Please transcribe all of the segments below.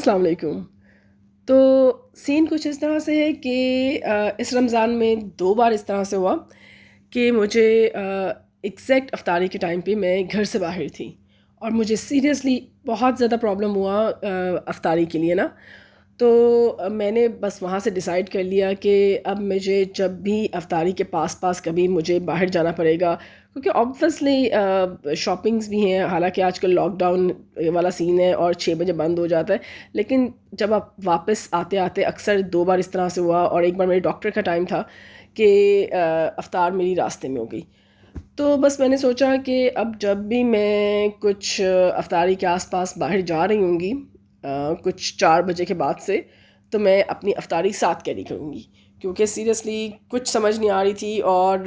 السلام علیکم۔ تو سین کچھ اس طرح سے ہے کہ اس رمضان میں 2 بار اس طرح سے ہوا کہ مجھے ایگزیکٹ افطاری کے ٹائم پہ میں گھر سے باہر تھی، اور مجھے سیریسلی بہت زیادہ پرابلم ہوا افطاری کے لیے نا۔ تو میں نے بس وہاں سے ڈیسائیڈ کر لیا کہ اب مجھے جب بھی افطاری کے پاس کبھی مجھے باہر جانا پڑے گا، کیونکہ آبویسلی شاپنگز بھی ہیں، حالانکہ آج کل لاک ڈاؤن والا سین ہے اور 6 بجے بند ہو جاتا ہے، لیکن جب آپ واپس آتے آتے اکثر 2 بار اس طرح سے ہوا، اور ایک بار میرے ڈاکٹر کا ٹائم تھا کہ افطار میری راستے میں ہو گئی۔ تو بس میں نے سوچا کہ اب جب بھی میں کچھ افطاری کے آس پاس باہر جا رہی ہوں گی کچھ 4 بجے کے بعد سے، تو میں اپنی افطاری ساتھ کیری کروں گی، کیونکہ سیریسلی کچھ سمجھ نہیں آ رہی تھی، اور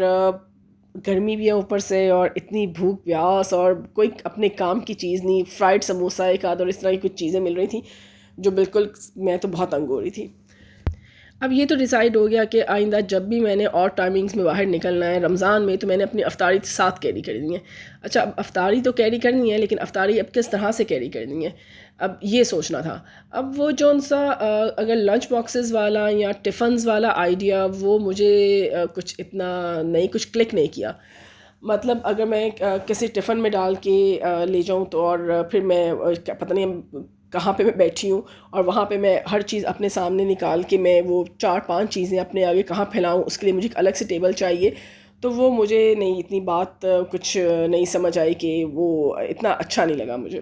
گرمی بھی ہے اوپر سے، اور اتنی بھوک پیاس، اور کوئی اپنے کام کی چیز نہیں، فرائڈ سموسہ ایک آدھ اور اس طرح کی کچھ چیزیں مل رہی تھیں جو بالکل میں تو بہت تنگ ہو رہی تھی۔ اب یہ تو ڈیسائیڈ ہو گیا کہ آئندہ جب بھی میں نے اور ٹائمنگز میں باہر نکلنا ہے رمضان میں، تو میں نے اپنی افطاری ساتھ کیری کرنی ہے۔ اچھا، اب افطاری تو کیری کرنی ہے، لیکن افطاری اب کس طرح سے کیری کرنی ہے، اب یہ سوچنا تھا۔ اب وہ جون سا اگر لنچ باکسز والا یا ٹفنز والا آئیڈیا، وہ مجھے کچھ اتنا نہیں، کچھ کلک نہیں کیا۔ مطلب اگر میں کسی ٹفن میں ڈال کے لے جاؤں تو، اور پھر میں پتہ نہیں کہاں پہ میں بیٹھی ہوں، اور وہاں پہ میں ہر چیز اپنے سامنے نکال کے میں وہ 4-5 چیزیں اپنے آگے کہاں پھیلاؤں، اس کے لیے مجھے ایک الگ سے ٹیبل چاہیے۔ تو وہ مجھے نہیں، اتنی بات کچھ نہیں سمجھ آئی، کہ وہ اتنا اچھا نہیں لگا مجھے۔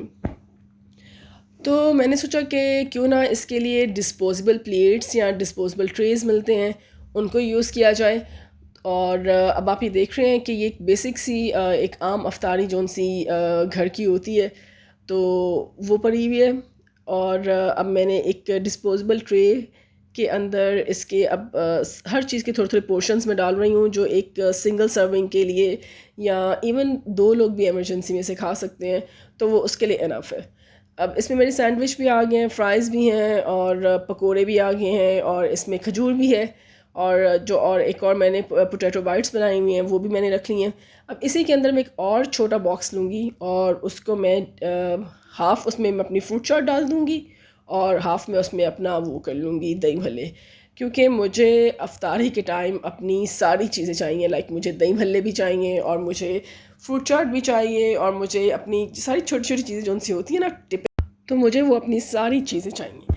تو میں نے سوچا کہ کیوں نہ اس کے لیے ڈسپوزیبل پلیٹس یا ڈسپوزیبل ٹریز ملتے ہیں، ان کو یوز کیا جائے۔ اور اب آپ یہ دیکھ رہے ہیں کہ یہ ایک بیسک سی ایک عام افطاری جون سی گھر کی ہوتی ہے، تو وہ پڑی ہوئی ہے۔ اور اب میں نے ایک ڈسپوزیبل ٹرے کے اندر اس کے اب ہر چیز کے تھوڑے تھوڑے پورشنز میں ڈال رہی ہوں، جو ایک سنگل سرونگ کے لیے، یا ایون 2 لوگ بھی ایمرجنسی میں سے کھا سکتے ہیں، تو وہ اس کے لیے انف ہے۔ اب اس میں میری سینڈوچ بھی آ گئے ہیں، فرائز بھی ہیں، اور پکوڑے بھی آ گئے ہیں، اور اس میں کھجور بھی ہے، اور ایک اور میں نے پوٹیٹو بائٹس بنائی ہوئی ہیں، وہ بھی میں نے رکھ لی ہیں۔ اب اسی کے اندر میں ایک اور چھوٹا باکس لوں گی، اور اس کو میں ہاف اس میں اپنی فروٹ چاٹ ڈال دوں گی، اور ہاف میں اس میں اپنا وہ کر لوں گی دہی بھلے، کیونکہ مجھے افطاری کے ٹائم اپنی ساری چیزیں چاہیے، لائک مجھے دہی بھلے بھی چاہیے، اور مجھے فروٹ چاٹ بھی چاہیے، اور مجھے اپنی ساری چھوٹی چھوٹی چیزیں جو سی ہوتی ہیں نا تو مجھے وہ اپنی ساری چیزیں چاہیے۔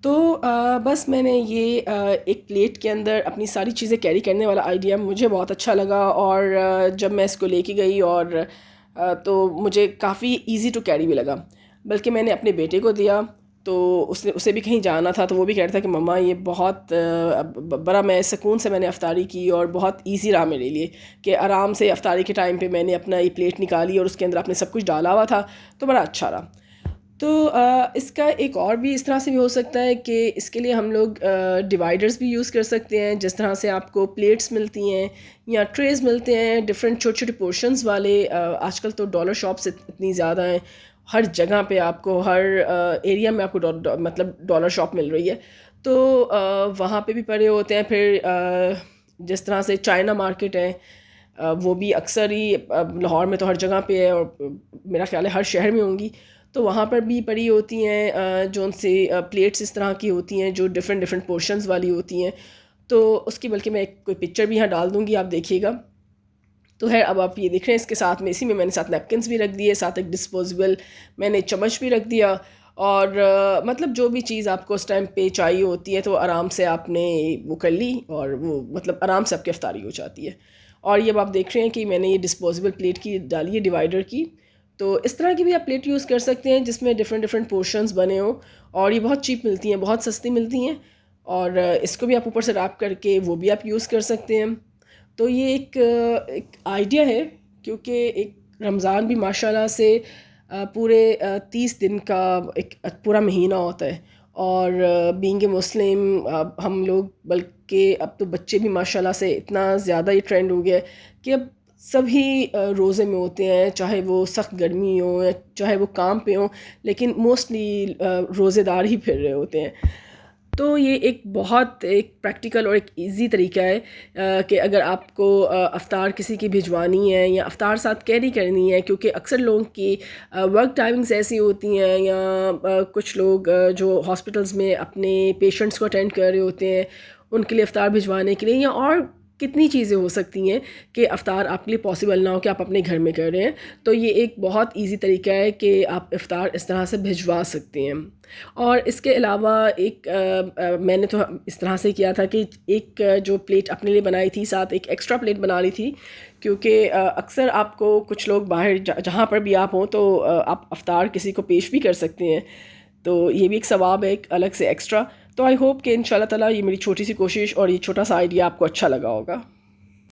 تو بس میں نے یہ ایک پلیٹ کے اندر اپنی ساری چیزیں کیری کرنے والا آئیڈیا مجھے بہت اچھا لگا، اور جب میں اس کو لے کے گئی، اور تو مجھے کافی ایزی ٹو کیری بھی لگا۔ بلکہ میں نے اپنے بیٹے کو دیا، تو اسے بھی کہیں جانا تھا، تو وہ بھی کہہ رہا تھا کہ مما یہ بہت بڑا میں سکون سے میں نے افطاری کی، اور بہت ایزی رہا میرے لیے، کہ آرام سے افطاری کے ٹائم پہ میں نے اپنا یہ پلیٹ نکالی، اور اس کے اندر آپ نے سب کچھ ڈالا ہوا تھا، تو بڑا اچھا رہا۔ تو اس کا ایک اور بھی اس طرح سے بھی ہو سکتا ہے کہ اس کے لیے ہم لوگ ڈیوائڈرز بھی یوز کر سکتے ہیں، جس طرح سے آپ کو پلیٹس ملتی ہیں یا ٹریز ملتے ہیں ڈفرینٹ چھوٹے چھوٹے پورشنز والے۔ آج کل تو ڈالر شاپس اتنی زیادہ ہیں، ہر جگہ پہ آپ کو، ہر ایریا میں آپ کو مطلب ڈالر شاپ مل رہی ہے، تو وہاں پہ بھی پڑے ہوتے ہیں۔ پھر جس طرح سے چائنا مارکیٹ ہے، وہ بھی اکثر ہی لاہور میں تو ہر جگہ پہ ہے، اور میرا خیال ہے ہر شہر میں ہوں گی، تو وہاں پر بھی پڑی ہوتی ہیں جو ان سے پلیٹس اس طرح کی ہوتی ہیں جو ڈفرینٹ پورشنز والی ہوتی ہیں۔ تو اس کی بلکہ میں کوئی پکچر بھی یہاں ڈال دوں گی، آپ دیکھیے گا۔ تو ہے، اب آپ یہ دیکھ رہے ہیں اس کے ساتھ میں، اسی میں نے ساتھ نیپکنس بھی رکھ دیے، ساتھ ایک ڈسپوزیبل میں نے چمچ بھی رکھ دیا، اور مطلب جو بھی چیز آپ کو اس ٹائم پہ چاہیے ہوتی ہے تو آرام سے آپ نے وہ کر لی، اور وہ مطلب آرام سے آپ کی افطاری ہو جاتی ہے۔ اور یہ اب آپ دیکھ رہے ہیں کہ میں نے یہ ڈسپوزیبل پلیٹ کی ڈالی ہے، ڈیوائڈر کی۔ تو اس طرح کی بھی آپ پلیٹ یوز کر سکتے ہیں جس میں ڈفرینٹ پورشنز بنے ہوں، اور یہ بہت چیپ ملتی ہیں، بہت سستی ملتی ہیں، اور اس کو بھی آپ اوپر سے ریپ کر کے وہ بھی آپ یوز کر سکتے ہیں۔ تو یہ ایک آئیڈیا ہے، کیونکہ ایک رمضان بھی ماشاءاللہ سے پورے 30 دن کا ایک پورا مہینہ ہوتا ہے، اور بینگ اے مسلم ہم لوگ، بلکہ اب تو بچے بھی ماشاءاللہ سے اتنا زیادہ یہ ٹرینڈ ہو گیا ہے کہ اب سبھی روزے میں ہوتے ہیں، چاہے وہ سخت گرمی ہو یا چاہے وہ کام پہ ہوں، لیکن موسٹلی روزے دار ہی پھر رہے ہوتے ہیں۔ تو یہ ایک بہت ایک پریکٹیکل اور ایک ایزی طریقہ ہے کہ اگر آپ کو افطار کسی کی بھجوانی ہے یا افطار ساتھ کیری کرنی ہے، کیونکہ اکثر لوگوں کی ورک ٹائمنگز ایسی ہوتی ہیں، یا کچھ لوگ جو ہاسپٹلس میں اپنے پیشنٹس کو اٹینڈ کر رہے ہوتے ہیں، ان کے لیے افطار بھجوانے کے لیے، یا اور کتنی چیزیں ہو سکتی ہیں کہ افطار آپ کے لیے پاسبل نہ ہو کہ آپ اپنے گھر میں کر رہے ہیں. تو یہ ایک بہت ایزی طریقہ ہے کہ آپ افطار اس طرح سے بھجوا سکتے ہیں. اور اس کے علاوہ ایک میں نے تو اس طرح سے کیا تھا کہ ایک جو پلیٹ اپنے لیے بنائی تھی، ساتھ ایک ایکسٹرا پلیٹ بنا لی تھی، کیونکہ اکثر آپ کو کچھ لوگ باہر جہاں پر بھی آپ ہوں تو آپ افطار کسی کو پیش بھی کر سکتے ہیں. تو یہ بھی ایک ثواب ہے ایک الگ سے ایکسٹرا. تو آئی ہوپ کہ ان شاء اللہ تعالیٰ یہ میری چھوٹی سی کوشش اور یہ چھوٹا سا آئیڈیا آپ کو اچھا لگا ہوگا.